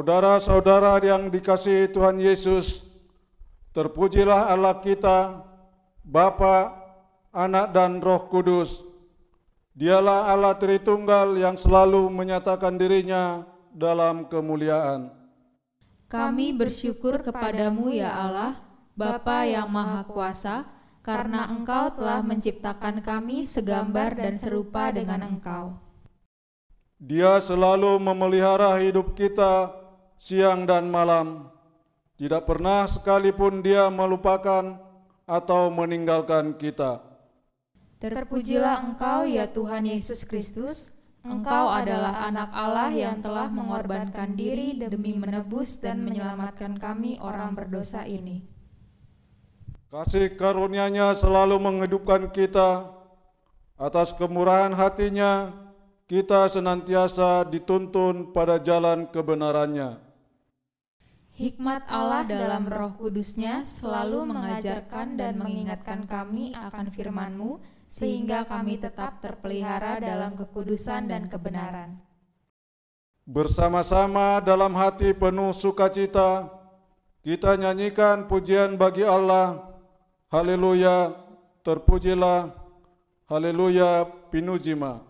Saudara-saudara yang dikasihi Tuhan Yesus, terpujilah Allah kita, Bapa, Anak dan Roh Kudus. Dialah Allah Tritunggal yang selalu menyatakan dirinya dalam kemuliaan. Kami bersyukur kepadamu ya Allah, Bapa yang Maha Kuasa, karena Engkau telah menciptakan kami segambar dan serupa dengan Engkau. Dia selalu memelihara hidup kita siang dan malam. Tidak pernah sekalipun Dia melupakan atau meninggalkan kita. Terpujilah Engkau ya Tuhan Yesus Kristus. Engkau adalah anak Allah yang telah mengorbankan diri demi menebus dan menyelamatkan kami orang berdosa ini. Kasih karunia-Nya selalu menghidupkan kita. Atas kemurahan hati-Nya, kita senantiasa dituntun pada jalan kebenaran-Nya. Hikmat Allah dalam Roh Kudus-Nya selalu mengajarkan dan mengingatkan kami akan firman-Mu, sehingga kami tetap terpelihara dalam kekudusan dan kebenaran. Bersama-sama dalam hati penuh sukacita, kita nyanyikan pujian bagi Allah. Haleluya, terpujilah. Haleluya, pinujima.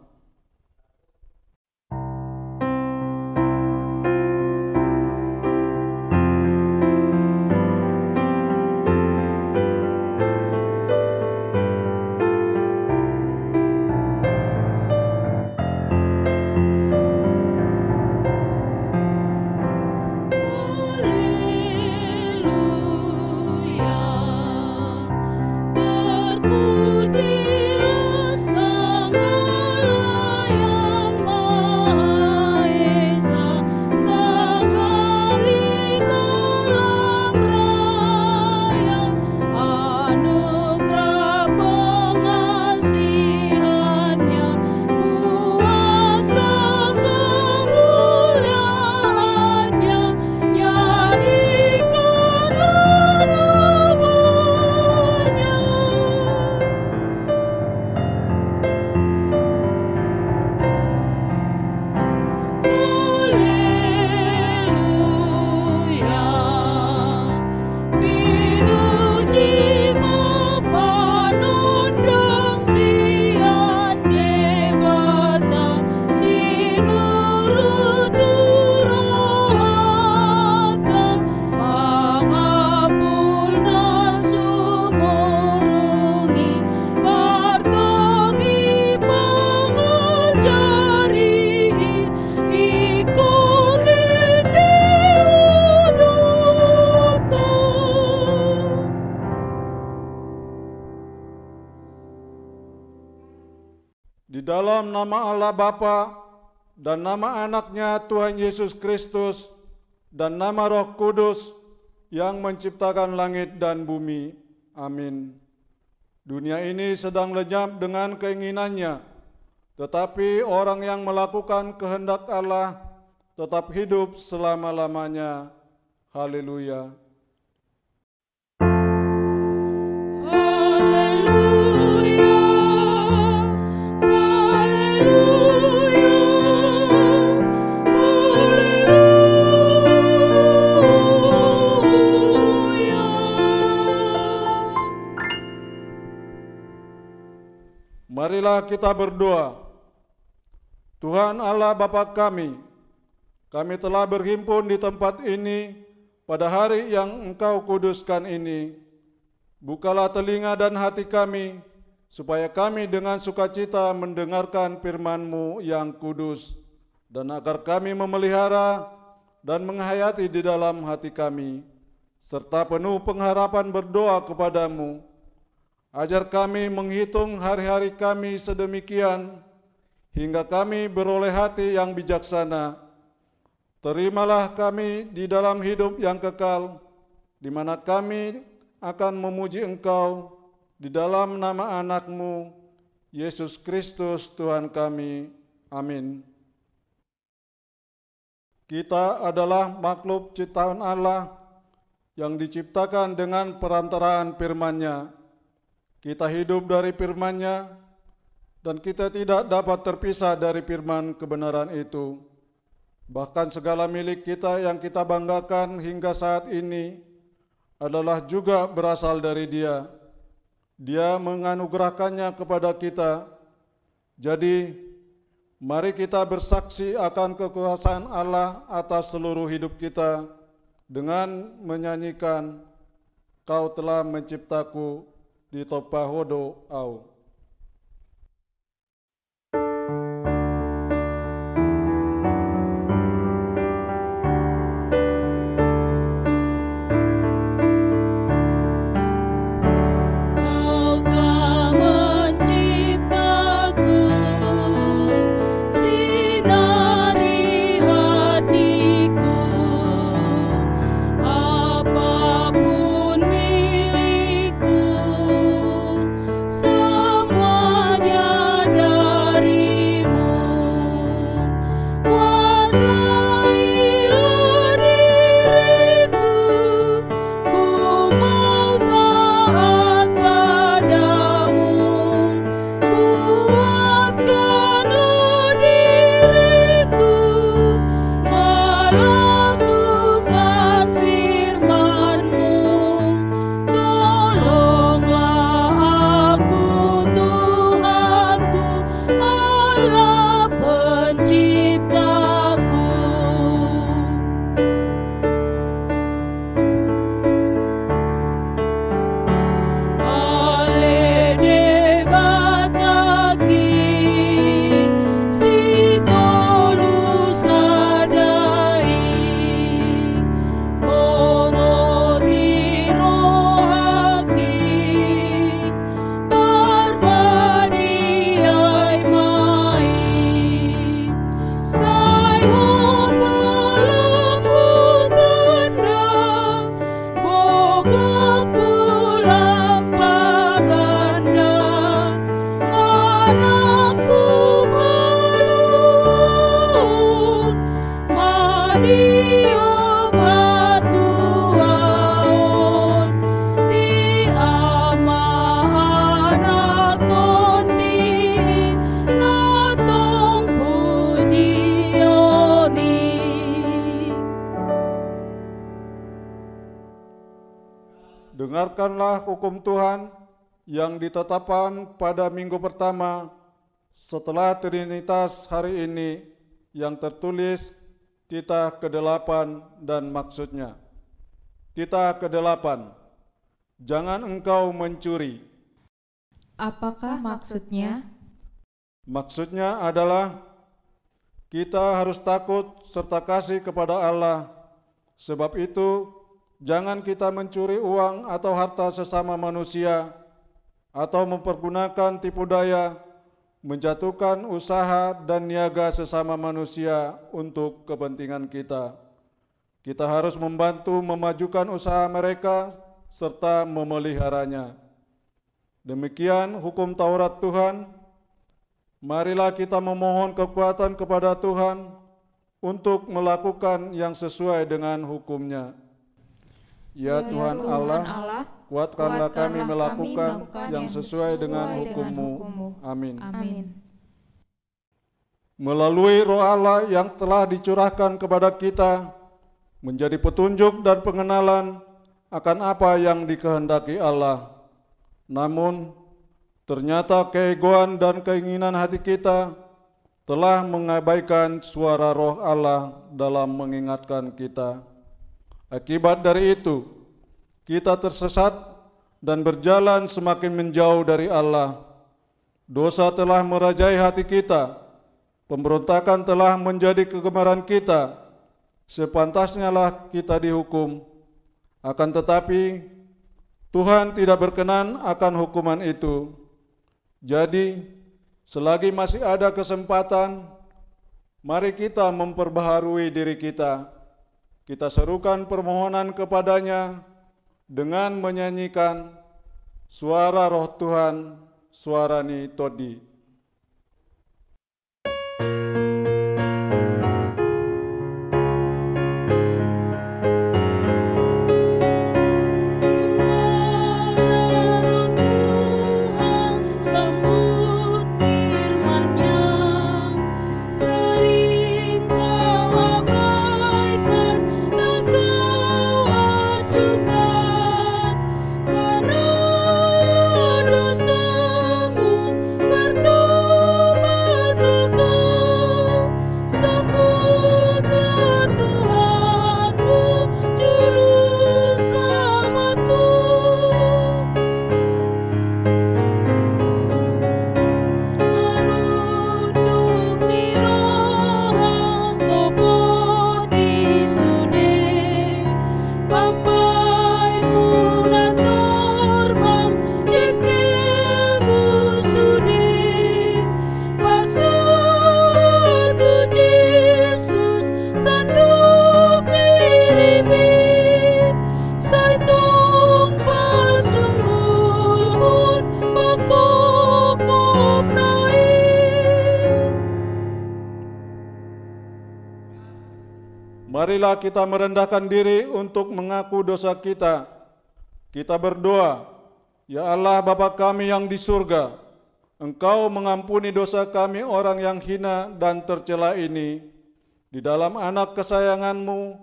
Di dalam nama Allah Bapa dan nama Anaknya Tuhan Yesus Kristus dan nama Roh Kudus yang menciptakan langit dan bumi. Amin. Dunia ini sedang lenyap dengan keinginannya, tetapi orang yang melakukan kehendak Allah tetap hidup selama-lamanya. Haleluya. Marilah kita berdoa. Tuhan Allah Bapa kami telah berhimpun di tempat ini pada hari yang Engkau kuduskan ini. Bukalah telinga dan hati kami, supaya kami dengan sukacita mendengarkan firman-Mu yang kudus, dan agar kami memelihara dan menghayati di dalam hati kami, serta penuh pengharapan berdoa kepadamu. Ajar kami menghitung hari-hari kami sedemikian, hingga kami beroleh hati yang bijaksana. Terimalah kami di dalam hidup yang kekal, di mana kami akan memuji Engkau di dalam nama Anak-Mu, Yesus Kristus Tuhan kami. Amin. Kita adalah makhluk ciptaan Allah yang diciptakan dengan perantaraan firman-Nya. Kita hidup dari firman-Nya, dan kita tidak dapat terpisah dari firman kebenaran itu. Bahkan segala milik kita yang kita banggakan hingga saat ini adalah juga berasal dari Dia. Dia menganugerahkannya kepada kita. Jadi, mari kita bersaksi akan kekuasaan Allah atas seluruh hidup kita dengan menyanyikan Kau telah menciptaku di topahodo au. Dengarkanlah hukum Tuhan yang ditetapkan pada minggu pertama setelah Trinitas hari ini yang tertulis titah ke-8 dan maksudnya. Titah ke-8, jangan engkau mencuri. Apakah maksudnya? Maksudnya adalah kita harus takut serta kasih kepada Allah. Sebab itu, jangan kita mencuri uang atau harta sesama manusia, atau mempergunakan tipu daya, menjatuhkan usaha dan niaga sesama manusia untuk kepentingan kita. Kita harus membantu memajukan usaha mereka serta memeliharanya. Demikian hukum Taurat Tuhan. Marilah kita memohon kekuatan kepada Tuhan untuk melakukan yang sesuai dengan hukum-Nya. Ya Tuhan Allah, kuatkanlah kami melakukan yang sesuai dengan hukum-Mu. Amin. Melalui Roh Allah yang telah dicurahkan kepada kita, menjadi petunjuk dan pengenalan akan apa yang dikehendaki Allah. Namun, ternyata keegoan dan keinginan hati kita telah mengabaikan suara Roh Allah dalam mengingatkan kita. Akibat dari itu, kita tersesat dan berjalan semakin menjauh dari Allah. Dosa telah merajai hati kita, pemberontakan telah menjadi kegemaran kita. Sepantasnya lah kita dihukum. Akan tetapi, Tuhan tidak berkenan akan hukuman itu. Jadi, selagi masih ada kesempatan, mari kita memperbaharui diri kita. Kita serukan permohonan kepada-Nya dengan menyanyikan suara Roh Tuhan, suarani todi. Sering kau marilah kita merendahkan diri untuk mengaku dosa kita. Kita berdoa, ya Allah Bapa kami yang di surga, Engkau mengampuni dosa kami orang yang hina dan tercela ini. Di dalam anak kesayangan-Mu,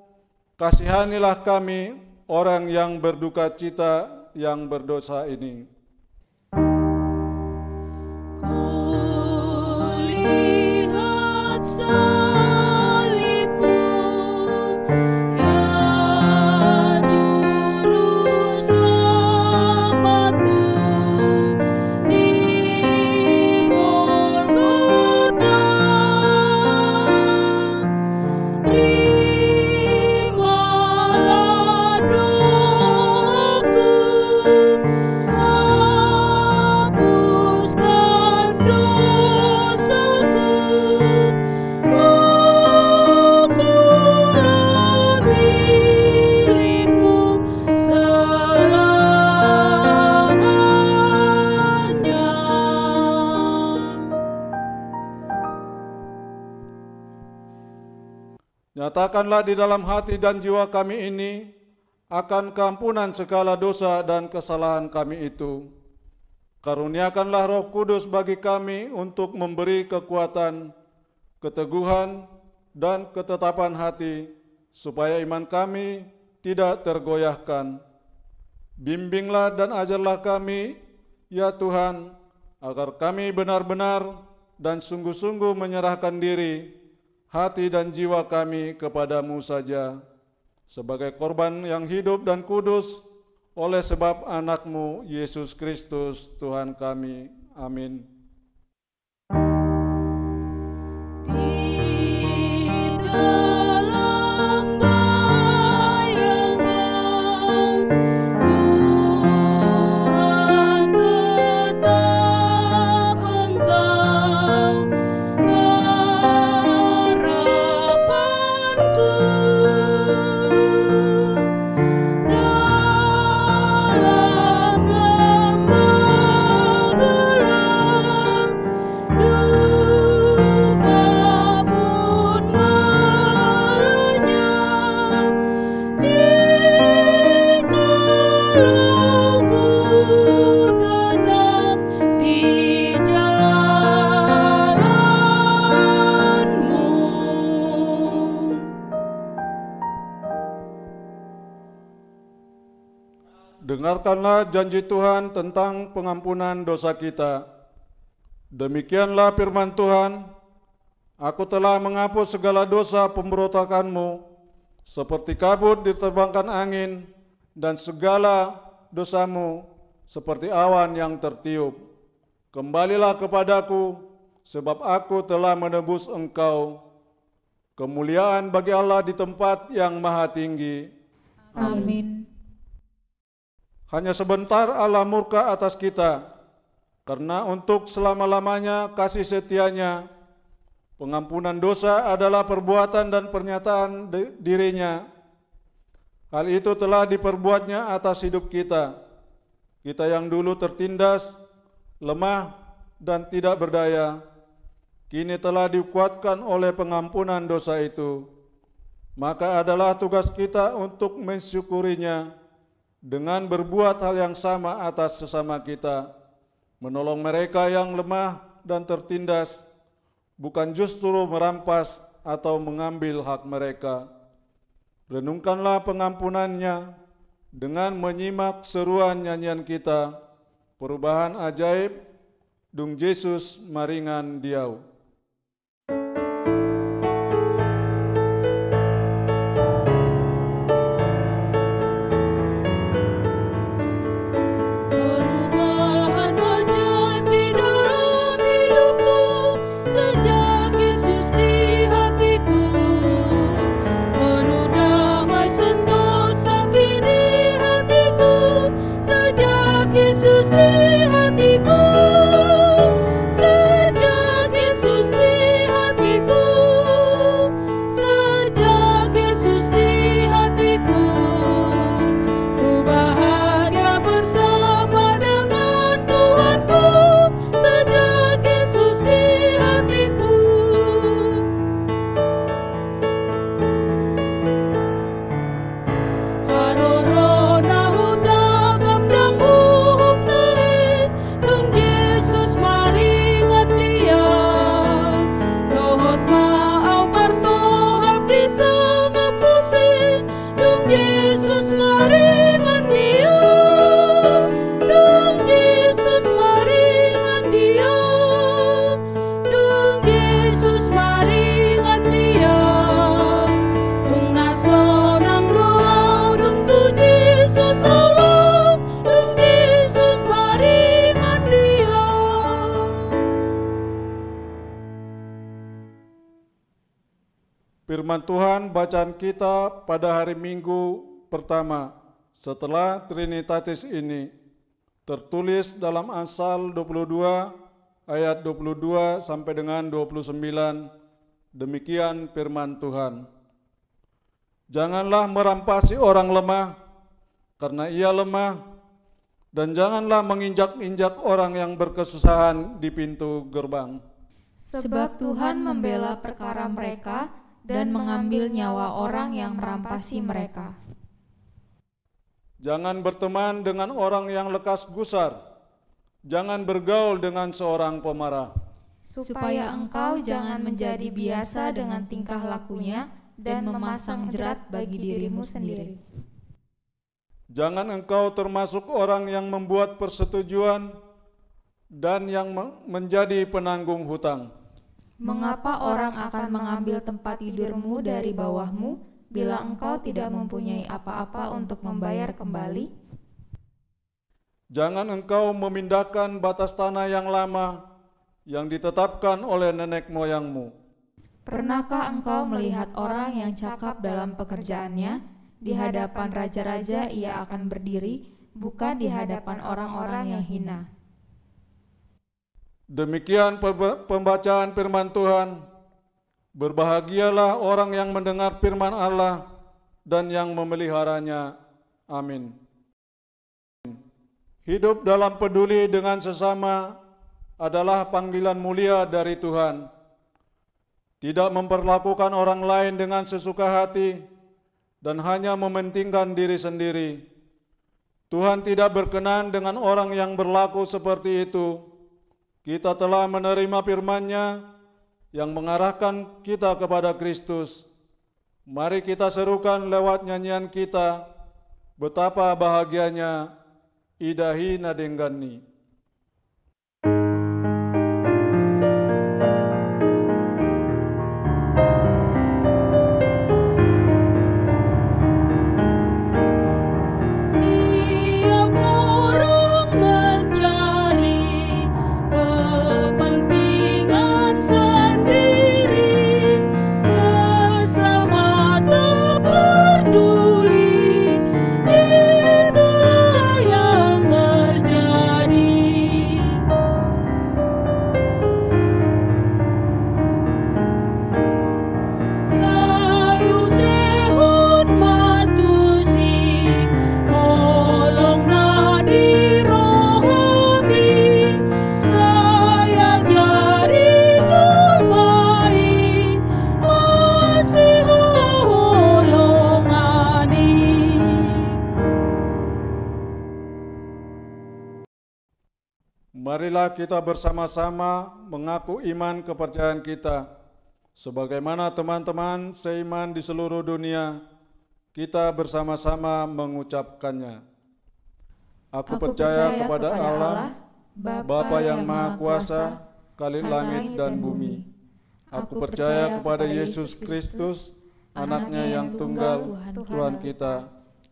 kasihanilah kami orang yang berduka cita yang berdosa ini. Kulihat salib-Mu, ya juru selamatku di Golgota. Terimalah doaku, hapuskan dosaku. Akulah milik-Mu selamanya. Nyatakanlah di dalam hati dan jiwa kami ini akan keampunan segala dosa dan kesalahan kami itu. Karuniakanlah Roh Kudus bagi kami untuk memberi kekuatan, keteguhan, dan ketetapan hati, supaya iman kami tidak tergoyahkan. Bimbinglah dan ajarlah kami, ya Tuhan, agar kami benar-benar dan sungguh-sungguh menyerahkan diri, hati dan jiwa kami kepadamu saja, sebagai korban yang hidup dan kudus, oleh sebab anak-Mu Yesus Kristus Tuhan kami. Amin. Di dalam bayang maut, Tuhan tetap Engkau harapanku. Dalam lembah gelap, duka pun melenyap, jikalau ku tetap di jalan-Mu. Dengarkanlah janji Tuhan tentang pengampunan dosa kita. Demikianlah firman Tuhan, Aku telah menghapus segala dosa pemberontakanmu, seperti kabut diterbangkan angin, dan segala dosamu seperti awan yang tertiup. Kembalilah kepadaku, sebab aku telah menebus engkau. Kemuliaan bagi Allah di tempat yang maha tinggi. Amin. Hanya sebentar Allah murka atas kita, karena untuk selama-lamanya kasih setianya. Pengampunan dosa adalah perbuatan dan pernyataan dirinya. Hal itu telah diperbuatnya atas hidup kita. Kita yang dulu tertindas, lemah, dan tidak berdaya, kini telah dikuatkan oleh pengampunan dosa itu. Maka adalah tugas kita untuk mensyukurinya dengan berbuat hal yang sama atas sesama kita, menolong mereka yang lemah dan tertindas, bukan justru merampas atau mengambil hak mereka. Renungkanlah pengampunannya dengan menyimak seruan nyanyian kita, Perubahan Ajaib, Dung Yesus Maringan Diau. Perubahan ajaib di dalam hidupku, sejak Yesus di hatiku. Penuh damai sentosa kini hatiku, sejak Yesus di hatiku. Sejak Yesus Firman Tuhan bacaan kita pada hari Minggu pertama setelah Trinitatis ini tertulis dalam Amsal 22 ayat 22 sampai dengan 29. Demikian firman Tuhan. Janganlah merampasi orang lemah karena ia lemah, dan janganlah menginjak-injak orang yang berkesusahan di pintu gerbang. Sebab Tuhan membela perkara mereka dan mengambil nyawa orang yang merampasi mereka. Jangan berteman dengan orang yang lekas gusar. Jangan bergaul dengan seorang pemarah. Supaya engkau jangan menjadi biasa dengan tingkah lakunya dan memasang jerat bagi dirimu sendiri. Jangan engkau termasuk orang yang membuat persetujuan dan yang menjadi penanggung hutang. Mengapa orang akan mengambil tempat tidurmu dari bawahmu bila engkau tidak mempunyai apa-apa untuk membayar kembali? Jangan engkau memindahkan batas tanah yang lama yang ditetapkan oleh nenek moyangmu. Pernahkah engkau melihat orang yang cakap dalam pekerjaannya? Di hadapan raja-raja ia akan berdiri, bukan di hadapan orang-orang yang hina. Demikian pembacaan firman Tuhan. Berbahagialah orang yang mendengar firman Allah dan yang memeliharanya. Amin. Hidup dalam peduli dengan sesama adalah panggilan mulia dari Tuhan. Tidak memperlakukan orang lain dengan sesuka hati dan hanya mementingkan diri sendiri. Tuhan tidak berkenan dengan orang yang berlaku seperti itu. Kita telah menerima firman-Nya yang mengarahkan kita kepada Kristus. Mari kita serukan lewat nyanyian kita, betapa bahagianya Idahi Nadenggani. Marilah kita bersama-sama mengaku iman kepercayaan kita. Sebagaimana teman-teman seiman di seluruh dunia, kita bersama-sama mengucapkannya. Aku percaya kepada Allah, Bapa yang Maha Kuasa, Khalik langit dan bumi. Aku percaya kepada Yesus Kristus, Anaknya yang tunggal, Tuhan kita,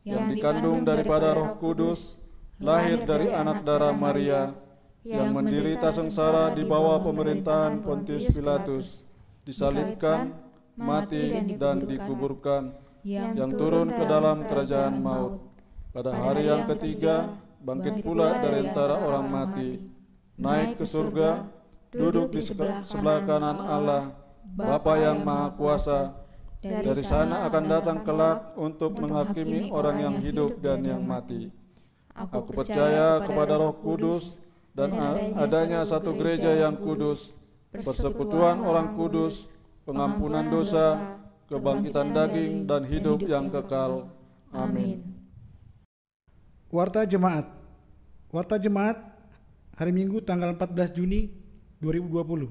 yang dikandung daripada Roh Kudus, lahir dari anak darah Maria, yang menderita sengsara di bawah pemerintahan Pontius Pilatus, disalibkan, mati, dan dikuburkan, yang turun ke dalam kerajaan maut. Pada hari yang ketiga, bangkit pula dari antara orang mati, naik ke surga, duduk di sebelah kanan Allah, Bapa yang Maha Kuasa. Dari sana akan datang kelak untuk menghakimi orang yang hidup dan yang mati. Aku percaya kepada Roh Kudus, dan adanya satu gereja yang kudus, persekutuan orang kudus, pengampunan dosa, kebangkitan daging, dan hidup yang kekal. Amin. Warta Jemaat. Warta Jemaat hari Minggu tanggal 14 Juni 2020.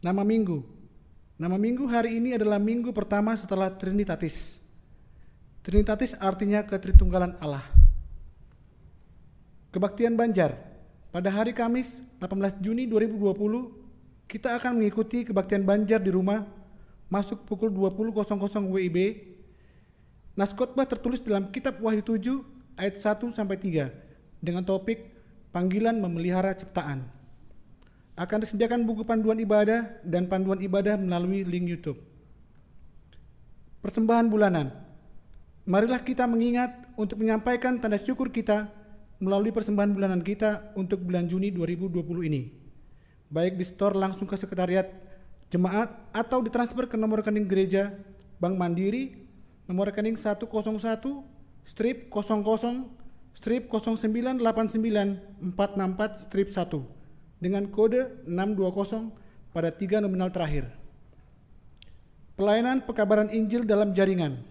Nama Minggu. Nama Minggu hari ini adalah minggu pertama setelah Trinitatis. Trinitatis artinya ketritunggalan Allah. Kebaktian Banjar. Pada hari Kamis 18 Juni 2020, kita akan mengikuti kebaktian Banjar di rumah masuk pukul 20.00 WIB. Nas khotbah tertulis dalam kitab Wahyu 7 ayat 1-3 dengan topik panggilan memelihara ciptaan. Akan disediakan buku panduan ibadah dan panduan ibadah melalui link YouTube. persembahan bulanan. Marilah kita mengingat untuk menyampaikan tanda syukur kita melalui persembahan bulanan kita untuk bulan Juni 2020 ini, baik di store langsung ke sekretariat jemaat atau ditransfer ke nomor rekening gereja Bank Mandiri nomor rekening 101-000989-464-1 dengan kode 620 pada 3 nominal terakhir. Pelayanan pekabaran Injil dalam jaringan.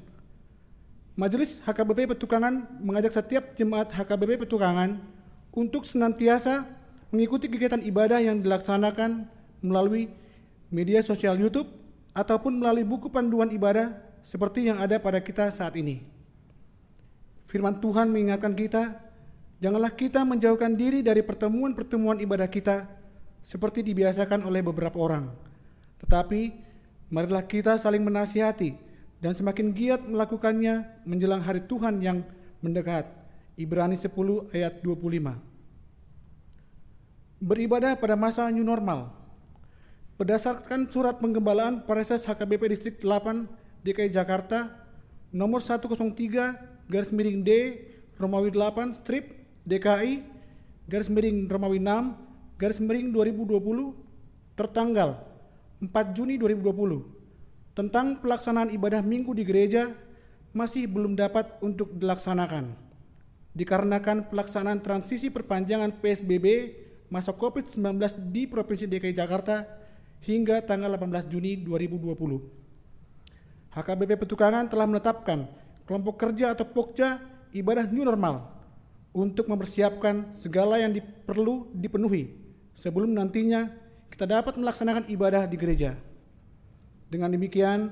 Majelis HKBP Petukangan mengajak setiap jemaat HKBP Petukangan untuk senantiasa mengikuti kegiatan ibadah yang dilaksanakan melalui media sosial YouTube ataupun melalui buku panduan ibadah seperti yang ada pada kita saat ini. Firman Tuhan mengingatkan kita, janganlah kita menjauhkan diri dari pertemuan-pertemuan ibadah kita seperti dibiasakan oleh beberapa orang. Tetapi marilah kita saling menasihati dan semakin giat melakukannya menjelang hari Tuhan yang mendekat. Ibrani 10 ayat 25. Beribadah pada masa new normal. Berdasarkan surat penggembalaan Pareses HKBP Distrik 8 DKI Jakarta nomor 103/D Romawi 8 strip DKI /Romawi 6/2020 tertanggal 4 Juni 2020 tentang pelaksanaan ibadah minggu di gereja masih belum dapat untuk dilaksanakan dikarenakan pelaksanaan transisi perpanjangan PSBB masa COVID-19 di Provinsi DKI Jakarta hingga tanggal 18 Juni 2020. HKBP Petukangan telah menetapkan kelompok kerja atau Pokja ibadah new normal untuk mempersiapkan segala yang perlu dipenuhi sebelum nantinya kita dapat melaksanakan ibadah di gereja. Dengan demikian,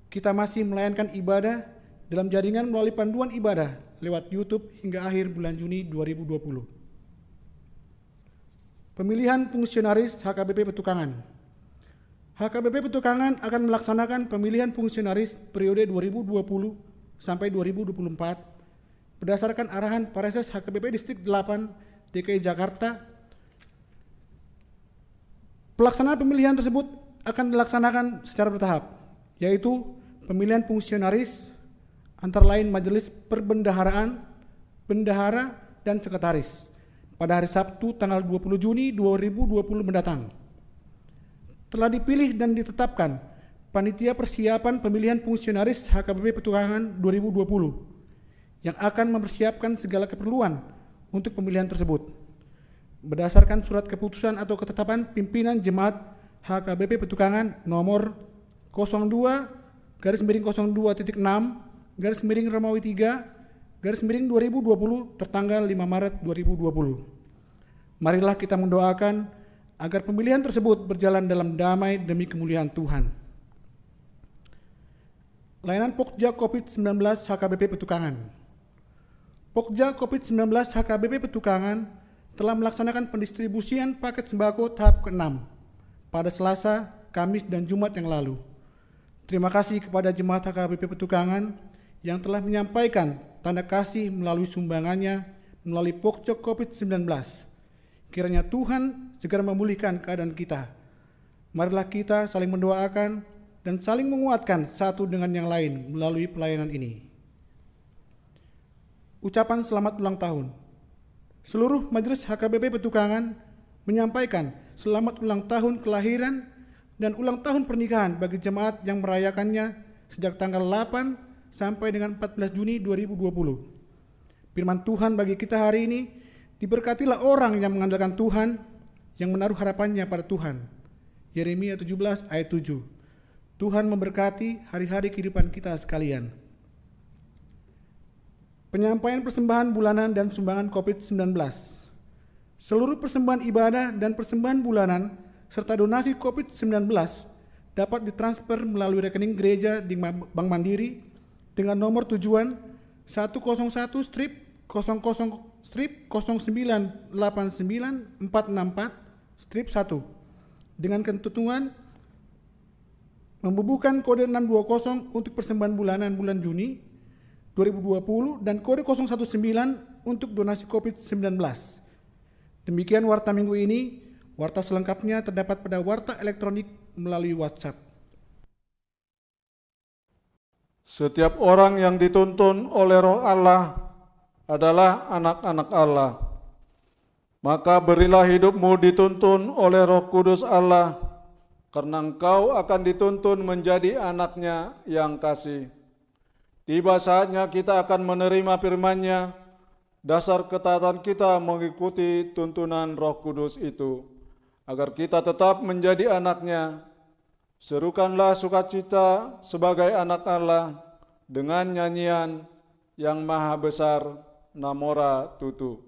kita masih melayangkan ibadah dalam jaringan melalui panduan ibadah lewat YouTube hingga akhir bulan Juni 2020. Pemilihan fungsionaris HKBP Petukangan. HKBP Petukangan akan melaksanakan pemilihan fungsionaris periode 2020 sampai 2024 berdasarkan arahan Pareses HKBP Distrik 8 DKI Jakarta. Pelaksanaan pemilihan tersebut akan dilaksanakan secara bertahap, yaitu pemilihan fungsionaris antara lain Majelis Perbendaharaan, Bendahara, dan Sekretaris pada hari Sabtu tanggal 20 Juni 2020 mendatang. Telah dipilih dan ditetapkan Panitia Persiapan Pemilihan Fungsionaris HKBP Petukangan 2020 yang akan mempersiapkan segala keperluan untuk pemilihan tersebut. Berdasarkan surat keputusan atau ketetapan pimpinan jemaat HKBP Petukangan nomor 02/02.6/Romawi 3/2020 tertanggal 5 Maret 2020. Marilah kita mendoakan agar pemilihan tersebut berjalan dalam damai demi kemuliaan Tuhan. Layanan Pokja COVID-19 HKBP Petukangan. Pokja COVID-19 HKBP Petukangan telah melaksanakan pendistribusian paket sembako tahap ke-6 pada Selasa, Kamis, dan Jumat yang lalu. Terima kasih kepada jemaat HKBP Petukangan yang telah menyampaikan tanda kasih melalui sumbangannya melalui Pokja COVID-19. Kiranya Tuhan segera memulihkan keadaan kita. Marilah kita saling mendoakan dan saling menguatkan satu dengan yang lain melalui pelayanan ini. Ucapan selamat ulang tahun. Seluruh majelis HKBP Petukangan menyampaikan selamat ulang tahun kelahiran dan ulang tahun pernikahan bagi jemaat yang merayakannya sejak tanggal 8 sampai dengan 14 Juni 2020. Firman Tuhan bagi kita hari ini, diberkatilah orang yang mengandalkan Tuhan, yang menaruh harapannya pada Tuhan. Yeremia 17 ayat 7. Tuhan memberkati hari-hari kehidupan kita sekalian. Penyampaian persembahan bulanan dan sumbangan COVID-19. Seluruh persembahan ibadah dan persembahan bulanan serta donasi COVID-19 dapat ditransfer melalui rekening gereja di Bank Mandiri dengan nomor tujuan 101-000989-464-1 dengan ketentuan membubuhkan kode 620 untuk persembahan bulanan bulan Juni 2020 dan kode 019 untuk donasi COVID-19. Demikian warta minggu ini. Warta selengkapnya terdapat pada warta elektronik melalui WhatsApp. Setiap orang yang dituntun oleh Roh Allah adalah anak-anak Allah. Maka berilah hidupmu dituntun oleh Roh Kudus Allah, karena engkau akan dituntun menjadi anaknya yang kasih. Tiba saatnya kita akan menerima firman-Nya. Dasar ketaatan kita mengikuti tuntunan Roh Kudus itu, agar kita tetap menjadi anaknya. Serukanlah sukacita sebagai anak Allah dengan nyanyian yang maha besar, Namora Tutu.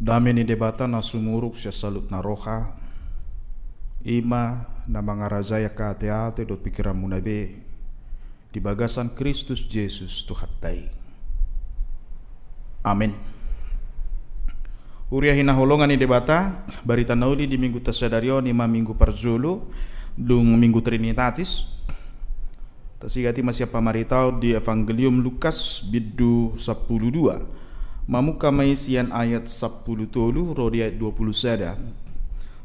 Dame ni debata na sumuruk siya salut na roha. Ima na mga razaya ka ate-ate dot pikiran mo na be. Di bagasan Kristus Jesus tuhatay. Amin. Uriya hinahulongan ni debata. Barita nauli di minggu tasadaryo ni minggu parzulu. Dung minggu Trinitatis. Tasigati masya pamaritaw di Evangelium Lukas bidu 12. Mamuka maisian ayat 10 tolu rodi ayat 20 sada.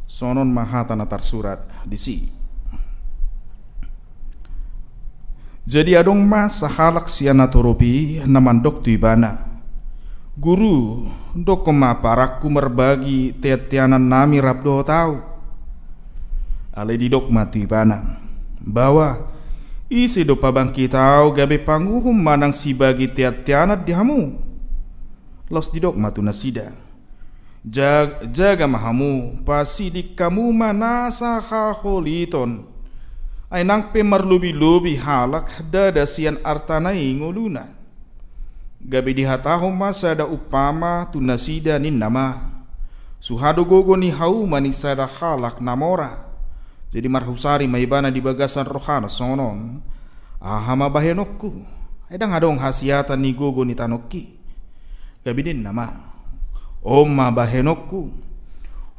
Sonon mahata natar surat di si. Jadi adong mas sahalak siana torobi namandok tu ibana. Guru dok koma paraku merbagi tiatianan nami rabdo tau. Ale didok mati ibana. Bawa isi do pabangki tau gabe panguhum manang si bagi tiatianat dihamu. Los didok matu nasida. Jaga mahamu pasi di kamu manasa haholiton. Ay nang pemarlubi-lubi halak dada sian artanai nguluna. Gabi dihataho masa da upama tu nasida nin nama. Suhado gogo ni hau manisada halak namora. Jadi marhusari maibana di bagasan rohana sonon. Ahama bahenokku. Edang adong hasiatan ni gogo ni tanoki. Gabinin nama Oma bahenokku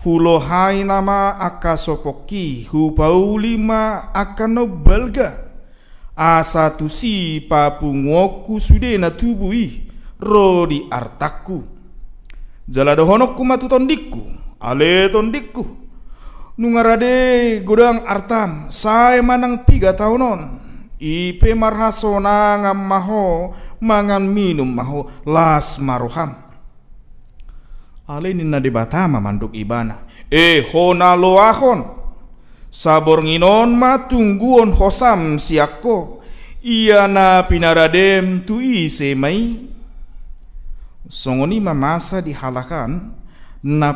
Hulohai nama akasopoki Hupaulima akano balga Asatu si papungoku sudena tubui Rodi artaku Jaladohonokku matu tondikku Ale tondikku Nungarade godang artam Saya manang 3 tahunon Ipe marhasona ngam maho mangan minum maho las maruham. Ale nina debatama manduk ibana. Hona loahon. Sabor nginon matungguon hosam siako. Iya na pinaradem tu ise mai. Songoni mamasa dihalakan na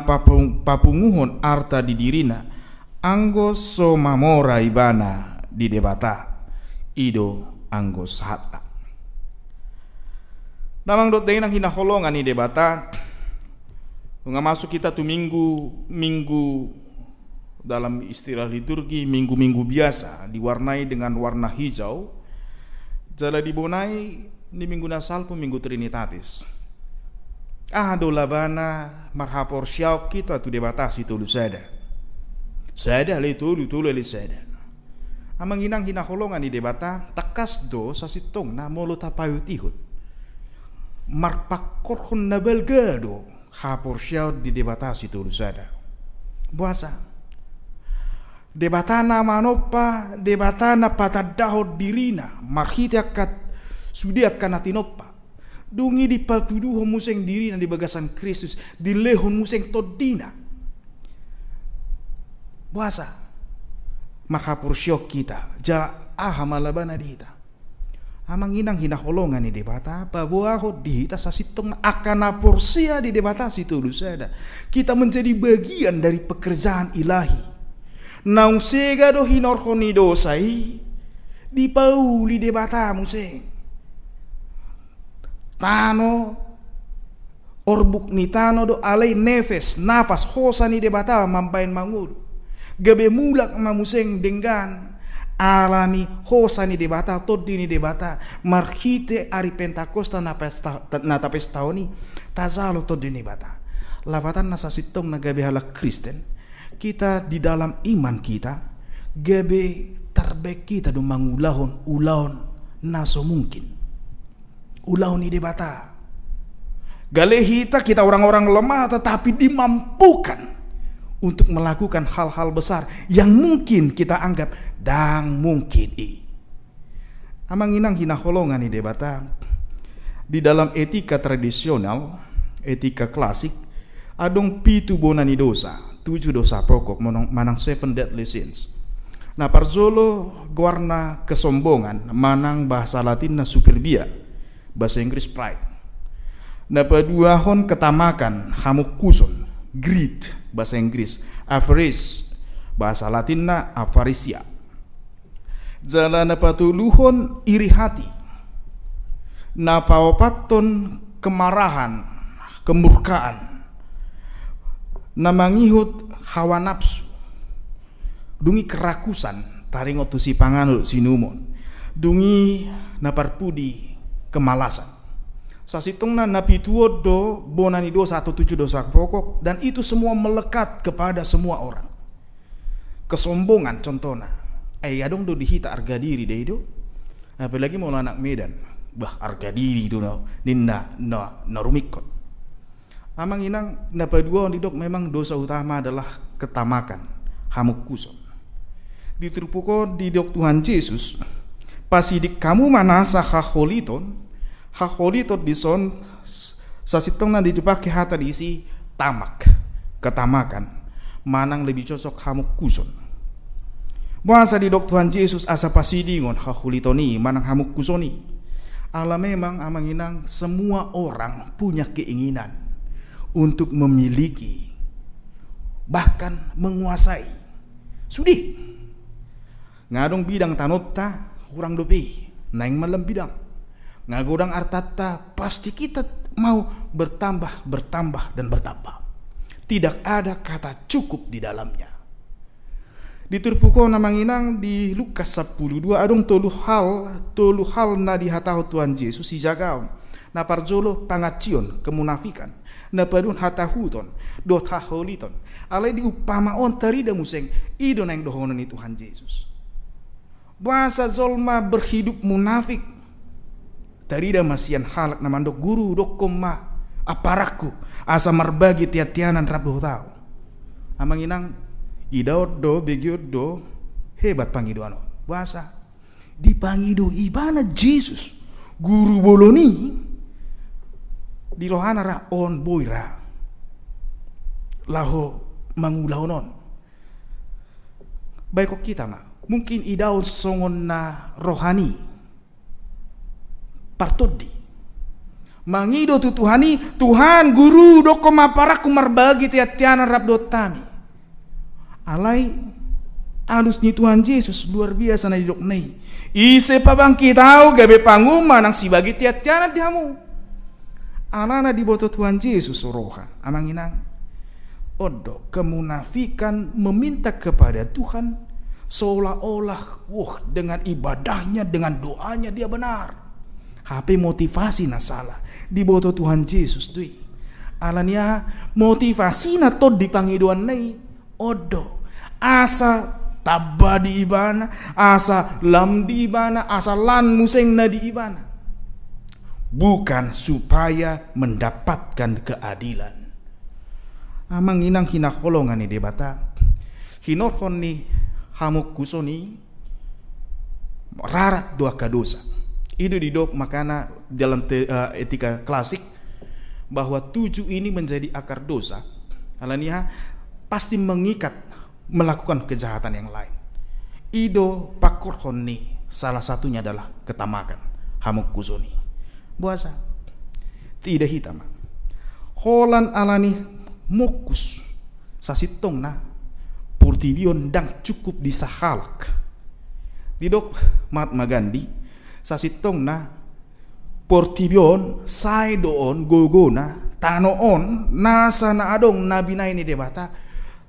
papunguhon arta di dirina. Anggo so mamora ibana di debata. Ido anggo sahata. Namang dot dainang hinaholongan ni debata. Nga masuk kita tuh minggu dalam istilah liturgi minggu-minggu biasa diwarnai dengan warna hijau. Jala dibonai ni minggu nasal pun minggu Trinitatis. Do labana marhapor syau kita tu debatasi tulu sada. Sada le tulu le sada. Amang inang hinaholongan di debata takas do sasitong na molo tapayutihut. Marpakorhon na belgado hapor syau di debatasi tulu sada. Buasa. Debatana manopa, debatana patadahod dirina, marhitiakat sudiakan atinopa. Dungi di patuduho museng dirina di bagasan Kristus, di lehon museng todina. Buasa. Marhapor syau kita, jala malabana dihita. Amang inang hinaholongan ni debata pabuaho dihita sasitong akan aporsia di debata situ lusada. Kita menjadi bagian dari pekerjaan ilahi. Naung sega do hinorhoni dosai di pauli debata museng. Tano orbuk ni tano do alai nefes nafas hosa ni debata mampain mangudu. Gabe mulak mamuseng dengan alani hosa ni debata todi ni debata marhite ari Pentakosta na tapestaoni tazalo todi ni debata lavatan nasa sitong na gabe halak Kristen kita di dalam iman kita gabe tarbek kita do mangulahon ulahon naso mungkin ulahon ni debata galehita kita orang-orang lemah tetapi dimampukan untuk melakukan hal-hal besar yang mungkin kita anggap dang mungkin Amang inang hinaholongan ni debata di dalam etika tradisional, etika klasik, adong pitu bonani dosa, 7 dosa pokok manang 7 deadly sins. Nah parzolo guarna kesombongan, manang bahasa Latin na superbia, bahasa Inggris pride. Nah paduahon ketamakan, hamukuson, greed, bahasa Inggris, avarice, bahasa Latin na avarisia. Jala napatuluhon iri hati, napaopaton kemarahan, kemurkaan, namangihut hawa nafsu, dungi kerakusan, taringot tu si panganut sinumon, dungi naparpudi kemalasan. Sasitong na napituod do bonani dosa atau 7 dosa pokok dan itu semua melekat kepada semua orang. Kesombongan contohnya. Adong do dihita harga diri deh do. Apalagi mau anak Medan. Bah harga diri do ninna no rumikot. Amang inang napadua di dok memang dosa utama adalah ketamakan, hamukuson. Diterpuko di dok Tuhan Yesus. Pasidik kamu manasa haholiton dison sasitong na dipakai hata diisi tamak, ketamakan. Manang lebih cocok hamukuson. Bahasa di dok Tuhan Yesus asa pasidingon hahulitoni manang hamukusoni. Allah memang amang inang semua orang punya keinginan untuk memiliki bahkan menguasai. Sudi ngadong bidang tanota kurang dopi naing malam bidang ngagodang artata pasti kita mau bertambah dan bertambah. Tidak ada kata cukup di dalamnya. Diturpuko namang inang di Lukas 12 adong tolu hal na dihataho Tuhan Yesus si jagaon na parzolo pangacion kemunafikan na padun hatahuton dot haholiton alay di upamaon tarida museng idon ang dohonon ni Tuhan Yesus. Bahasa zolma berhidup munafik tarida masian halak na mandok guru dokom ma aparaku asa marbagi tiatianan rabdo tao. Amang inang idaot do begiot do hebat pangidoano. Bahasa dipangido ibana Jesus guru boloni di rohana ra on boira laho mangulahonon. Baik kok kita mah mungkin idaon songon na rohani partodi mangido tu Tuhani Tuhan guru doko maparaku marbagi tiatiana rabdotami alai Alusnya Tuhan Yesus luar biasa na didok nei. Ise pabangkit tau gabe panguma nang si bagi tiat-tiana dihamu. Alana di boto Tuhan Yesus roha amang inang. Odo kemunafikan meminta kepada Tuhan seolah-olah dengan ibadahnya, dengan doanya dia benar. HP motivasi na salah di boto Tuhan Yesus tui. Alania motivasi na tod di pangiduan nei. Odo asa tabba di ibana, asa lam di ibana, asa lan museng na di ibana. Bukan supaya mendapatkan keadilan. Amang inang hinakolongan ni debata. Hinokon ni hamuk kusoni rarat dua kadosa. Itu didok makana dalam etika klasik bahwa 7 ini menjadi akar dosa. Alania pasti mengikat melakukan kejahatan yang lain. Ido pakorhon ni salah satunya adalah ketamakan. Hamuk kusoni. Buasa. Tidak hitam. Holan alani mokus sasitong na purtibion dang cukup disahalak. Didok Mahatma Gandhi sasitong na portibion say doon gogona tanoon nasa na adong nabinay ni debata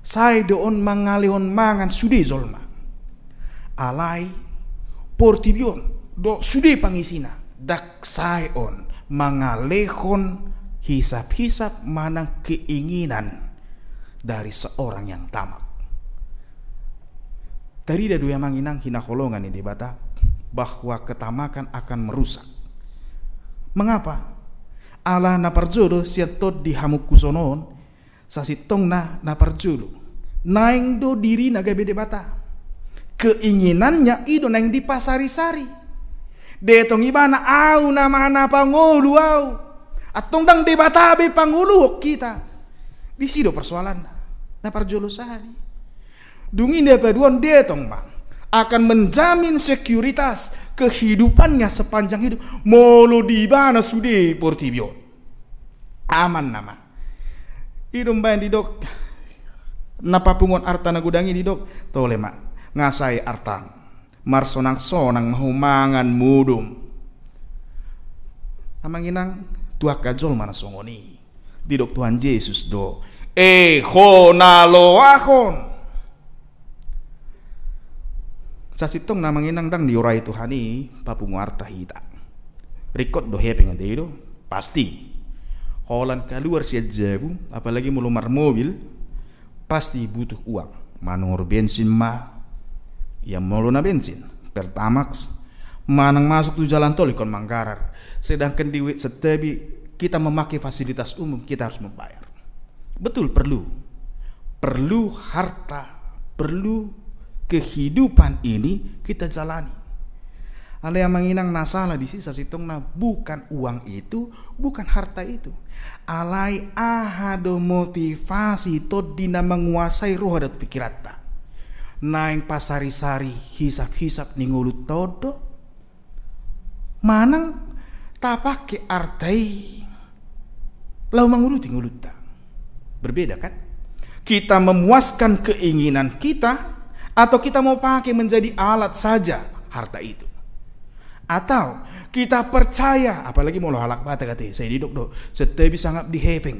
say doon mangalihon mangan sudi zolma alay portibion do sudi pangisina dak say on mangalehon hisap-hisap manang keinginan dari seorang yang tamak. Tadi ada dua manginang hinakolongan ini debata bahwa ketamakan akan merusak. Mengapa? Allah naparjodo siatod di hamuk kusonon sasitong na naparjodo. Naing do diri nagabe debata. Keinginannya ido naing dipasari-sari. Detong ibana au nama pangulu au. Atong dang debatabe pangulu kita. Di sido persoalan na parjolo sahali. Dungin dia paduan detong bang akan menjamin sekuritas kehidupannya sepanjang hidup. Molo di bana sude portibion. Aman nama. Idom bayan didok napapungon arta nagudangi didok tole mak ngasai artang marsonang-sonang mahumangan mudum. Amanginang tuak kajol mana songoni didok Tuhan Yesus do honaloahon sasitong namang inang dang diorai Tuhani papunguarta hita rikot do hepeng ente itu pasti holan keluar siya jabu apalagi mulumar mobil pasti butuh uang manur bensin yang mau na bensin Pertamax manang masuk tuh jalan tol ikon Manggarar sedangkan di Setiabi kita memakai fasilitas umum kita harus membayar. Betul perlu harta, perlu kehidupan ini kita jalani. Ada yang menginang nasalah di sisa sitong na bukan uang itu, bukan harta itu. Alai ahado motivasi to dina menguasai roh dan pikiran. Naing pasari-sari hisap-hisap ningulut todo. Manang tapake artai lau menguruti nguluta. Berbeda kan? Kita memuaskan keinginan kita atau kita mau pakai menjadi alat saja harta itu. Atau kita percaya, apalagi mau lo halak bata kata saya didok do, setiap bisa ngap di hepeng.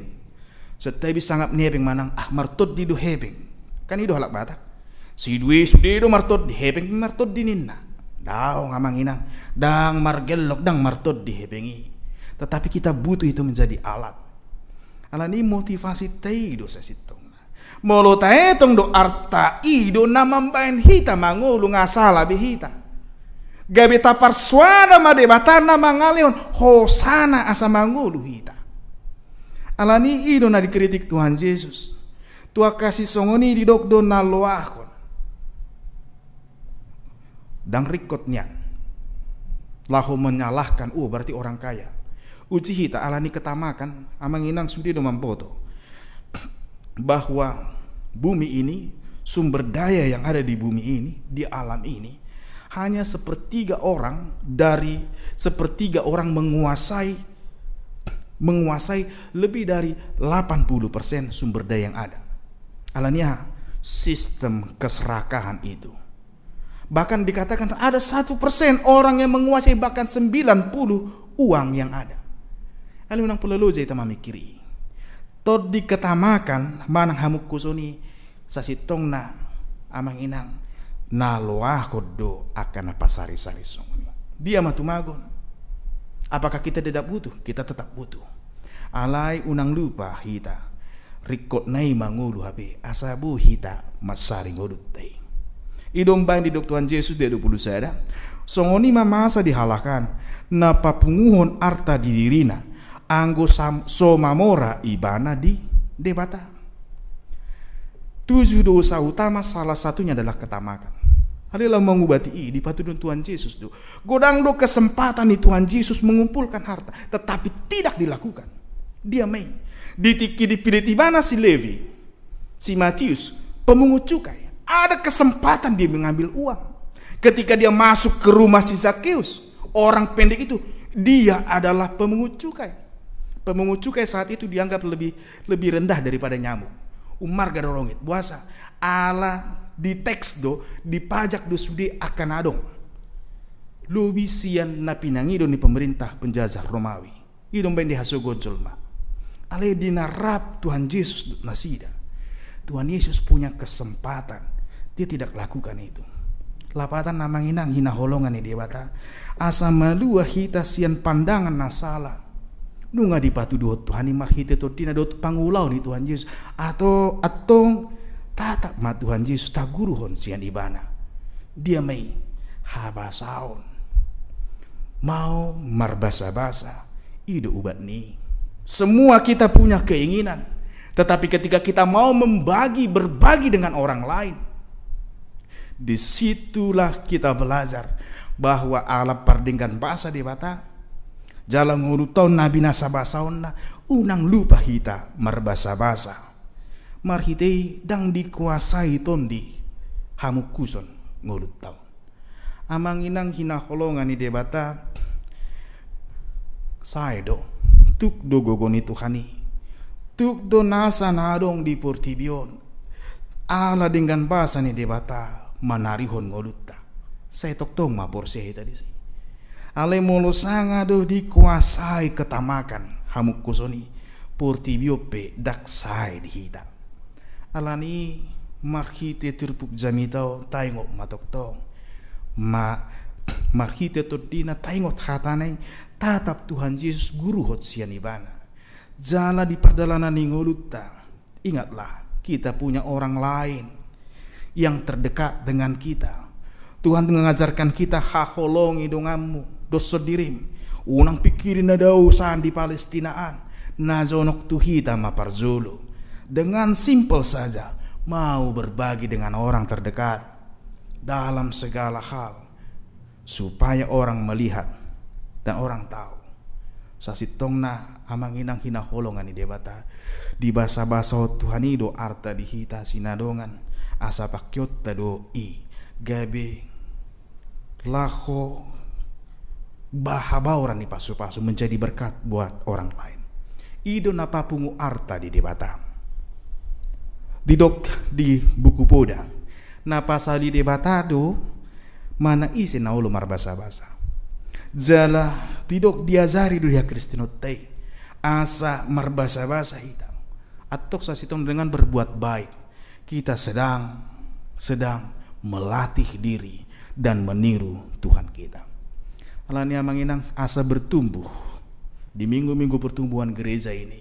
Setiap bisa ngap nepeng manang martot di do hepeng. Kan itu halak bata. Si dua sudah do martot di hepeng martot di ninna. Daw ngamang inang, dang margelok dang martot di hepengi. Tetapi kita butuh itu menjadi alat. Alani motivasi teido sasitong. Molo taetong do arta ido namambain hita mangulu ngasala bihita. Gabe tapar suara madebatana mangaleon hosana asa mangulu hita. Alani ido na dikritik Tuhan Yesus. Tua kasih songoni didok do naloahon. Dan rikotnya lahu menyalahkan berarti orang kaya uji hita alani ketamakan amanginang sudi do mampoto bahwa bumi ini sumber daya yang ada di bumi ini di alam ini hanya sepertiga orang menguasai lebih dari 80% sumber daya yang ada. Alania sistem keserakahan itu. Bahkan dikatakan ada 1% orang yang menguasai bahkan 90 uang yang ada. Lalu nang pelelo jay tama mikiri. Tod diketamakan manang hamuk kusoni sasitong na amang inang naloah kodo akan apa sari-sari songoni. Dia matumagon. Apakah kita tidak butuh? Kita tetap butuh. Alai unang lupa hita. Rikot nai mangulu hape asabu hita masari ngodut tay. Idong bain di Tuhan Yesus dia 20 sada. Songoni mamasa dihalakan na papunguhon arta di dirina. Anggo somamora ibana di debata. 7 dosa utama salah satunya adalah ketamakan. Adalah mengubati di patudun Tuhan Yesus do. Godang do kesempatan di Tuhan Yesus mengumpulkan harta, tetapi tidak dilakukan. Dia main. Ditiki dipilih ibana si Levi, si Matius, pemungut cukai. Ada kesempatan dia mengambil uang. Ketika dia masuk ke rumah si Zakeus, orang pendek itu, dia adalah pemungut cukai. Pemungut cukai saat itu dianggap lebih rendah daripada nyamuk. Umar gadorongit puasa ala di teks do dipajak do sude akan adong. Lubi sian na pinangido ni pemerintah penjajah Romawi. Idong bendi haso goncolma. Ale dinarap Tuhan Yesus nasida. Tuhan Yesus punya kesempatan. Dia tidak lakukan itu. Lapatan namang inang hinaholongan ni dewata. Asa malua hita sian pandangan nasala. Nunga dipatu doot Tuhan imar hita to tina doot pangulau ni Tuhan Yesus. Atong tatap ma Tuhan Yesus taguruhon sian ibana. Dia may habasaon. Mau marbasa-basa. Ido ubat ni. Semua kita punya keinginan. Tetapi ketika kita mau berbagi dengan orang lain, disitulah kita belajar bahwa Allah pardingkan bahasa di bata jalan ngurutau nabi nasabasaon na unang lupa hita marbasa-basa marhitei dang dikuasai tondi hamuk kuson ngurutau amang inang hinaholongan ni debata saido tuk do gogoni Tuhani tuk do nasa nadong di portibion ala dengan bahasa ni debata manarihon ngolutta saya toktong mapor saya tadi sih ale molo sanga do dikuasai ketamakan hamuk kusoni portibiope daksai dihita alani marhite turpuk jamitau taingok matoktong marhite todina taingot hatanai tatap Tuhan Yesus guru hot sianibana jala di perdalanan ngolutta. Ingatlah kita punya orang lain yang terdekat dengan kita. Tuhan mengajarkan kita haholongi dongamu dosa dirim unang pikirin na daw saan di Palestinaan nazonok tuhita maparzulu dengan simple saja mau berbagi dengan orang terdekat dalam segala hal supaya orang melihat dan orang tahu sasitong na amang inang hinaholongan ni debata di basa-basa Tuhan ido arta dihita sinadongan asa pakyot tado i gabe laho bahabauran ni pasu-pasu menjadi berkat buat orang lain. Ido napapungu arta di debata. Didok di buku poda. Napasali debata do mana isi na ulo marbasa-basa. Jala tidok diazari do dia Kristinote. Asa marbasa-basa hitam. Atok sa sitong dengan berbuat baik. Kita sedang melatih diri dan meniru Tuhan kita. Alani manginang asa bertumbuh di minggu-minggu pertumbuhan gereja ini.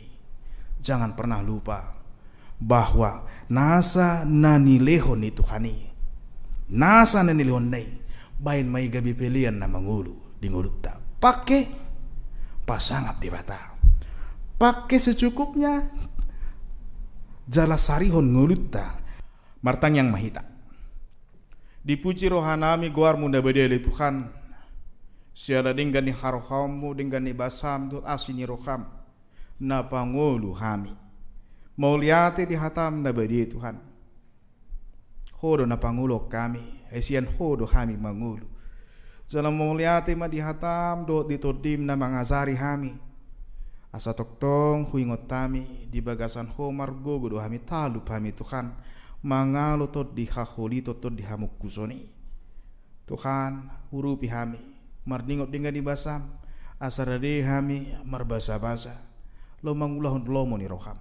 Jangan pernah lupa bahwa nasa nanilehon ni Tuhani. Nasa nanilehon nai bain may gabi pilihan na mangulu di ngulutta. Pakai pasangap di bata. Pakai secukupnya jala sarihon ngulutta. Martang yang mahita. Dipuji rohanami guar munda bedele Tuhan. Siala dengan ni harohamu dengan ni basam tu asini roham. Na pangulu hami. Mauliate di hatam na bedele Tuhan. Hodo na pangulo kami. Esian hodo hami mangulu. Jalan mauliate ma di hatam do ditodim na mangazari hami. Asa toktong huingot tami di bagasan homar gogo do hami talup hami Tuhan. mangalo tot di haholi tot di hamuk kusoni. Tuhan hurupi hami, marningot dengan dibasam, asarade hami marbasa-basa, lo mangulahon lomo ni roham.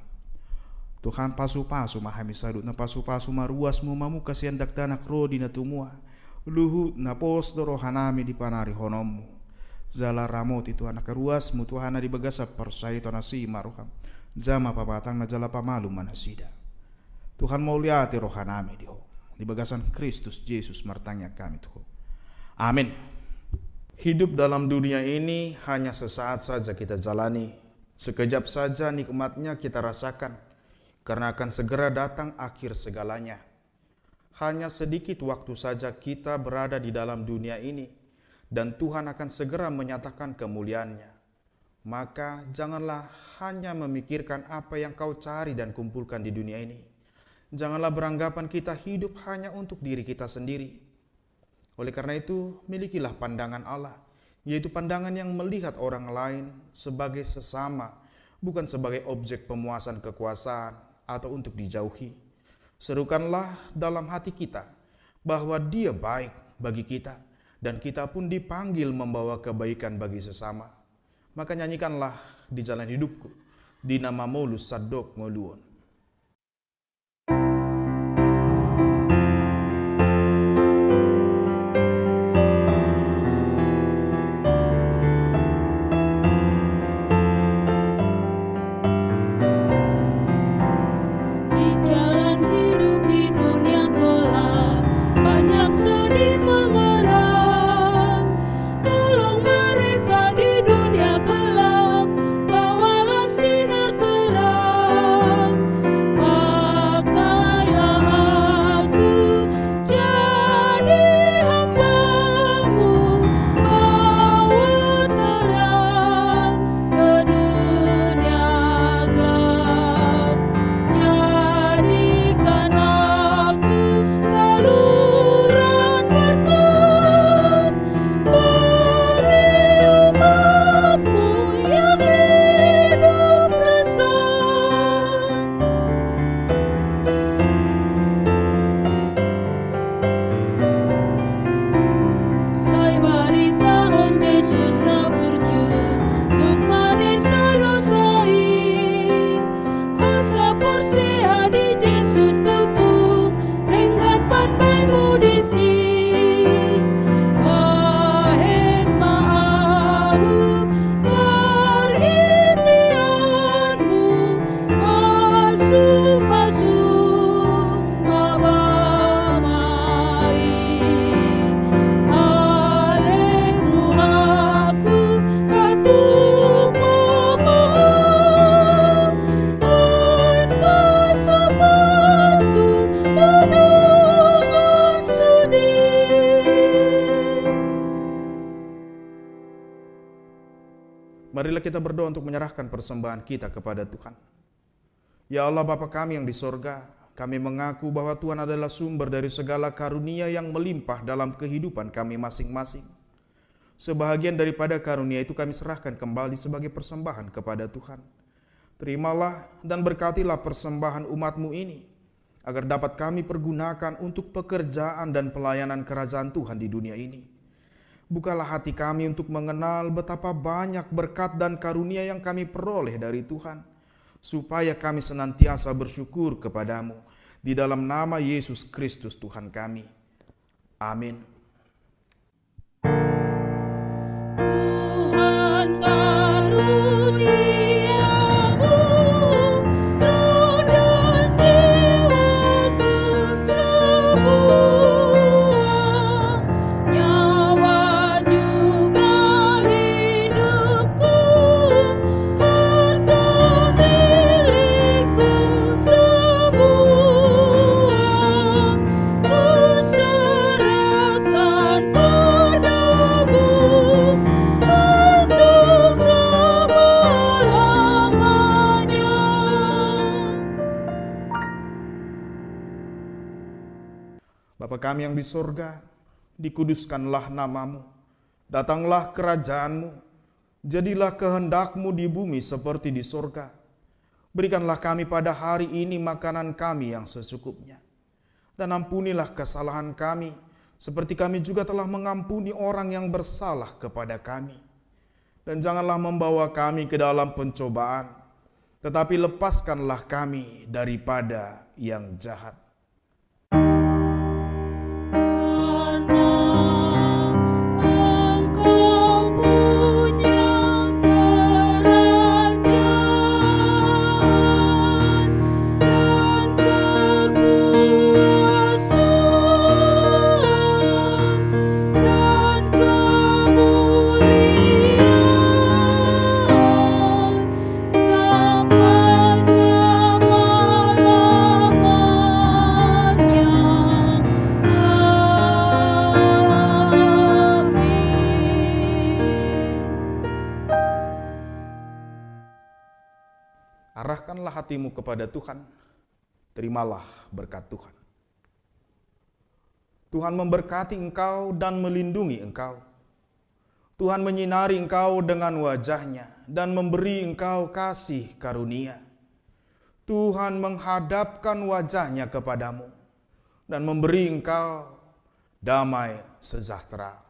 Tuhan pasu-pasu mahami sadut na pasu-pasu maruas mu mamu kasihan daktanak rodi na tumua, luhut na posto rohanami di panari honomu. Zala ramoti Tuhan akaruas mu Tuhan na dibagasa persai tonasi maruham, zama pabatang na jala pamalu manasida. Tuhan mau liati rohanami diho, di bagasan Kristus Yesus martanya kami Tuhan. Amin. Hidup dalam dunia ini hanya sesaat saja kita jalani, sekejap saja nikmatnya kita rasakan, karena akan segera datang akhir segalanya. Hanya sedikit waktu saja kita berada di dalam dunia ini, dan Tuhan akan segera menyatakan kemuliaannya. Maka janganlah hanya memikirkan apa yang kau cari dan kumpulkan di dunia ini. Janganlah beranggapan kita hidup hanya untuk diri kita sendiri. Oleh karena itu, milikilah pandangan Allah, yaitu pandangan yang melihat orang lain sebagai sesama, bukan sebagai objek pemuasan kekuasaan atau untuk dijauhi. Serukanlah dalam hati kita bahwa Dia baik bagi kita, dan kita pun dipanggil membawa kebaikan bagi sesama. Maka nyanyikanlah di jalan hidupku, di nama Molus Sadok Ngoluon. Marilah kita berdoa untuk menyerahkan persembahan kita kepada Tuhan. Ya Allah Bapa kami yang di sorga, kami mengaku bahwa Tuhan adalah sumber dari segala karunia yang melimpah dalam kehidupan kami masing-masing. Sebahagian daripada karunia itu kami serahkan kembali sebagai persembahan kepada Tuhan. Terimalah dan berkatilah persembahan umat-Mu ini, agar dapat kami pergunakan untuk pekerjaan dan pelayanan kerajaan Tuhan di dunia ini. Bukalah hati kami untuk mengenal betapa banyak berkat dan karunia yang kami peroleh dari Tuhan, supaya kami senantiasa bersyukur kepadamu. Di dalam nama Yesus Kristus Tuhan kami. Amin. Tuhan karuniamu, roh dan jiwaku semua, nyawa juga hidupku, harta milikku semua, ku serahkan padamu untuk selama-lamanya. Bapa kami yang di sorga, dikuduskanlah namamu, datanglah kerajaanmu, jadilah kehendakmu di bumi seperti di sorga. Berikanlah kami pada hari ini makanan kami yang secukupnya. Dan ampunilah kesalahan kami, seperti kami juga telah mengampuni orang yang bersalah kepada kami. Dan janganlah membawa kami ke dalam pencobaan, tetapi lepaskanlah kami daripada yang jahat. Arahkanlah hatimu kepada Tuhan, terimalah berkat Tuhan. Tuhan memberkati engkau dan melindungi engkau. Tuhan menyinari engkau dengan wajah-Nya dan memberi engkau kasih karunia. Tuhan menghadapkan wajah-Nya kepadamu dan memberi engkau damai sejahtera.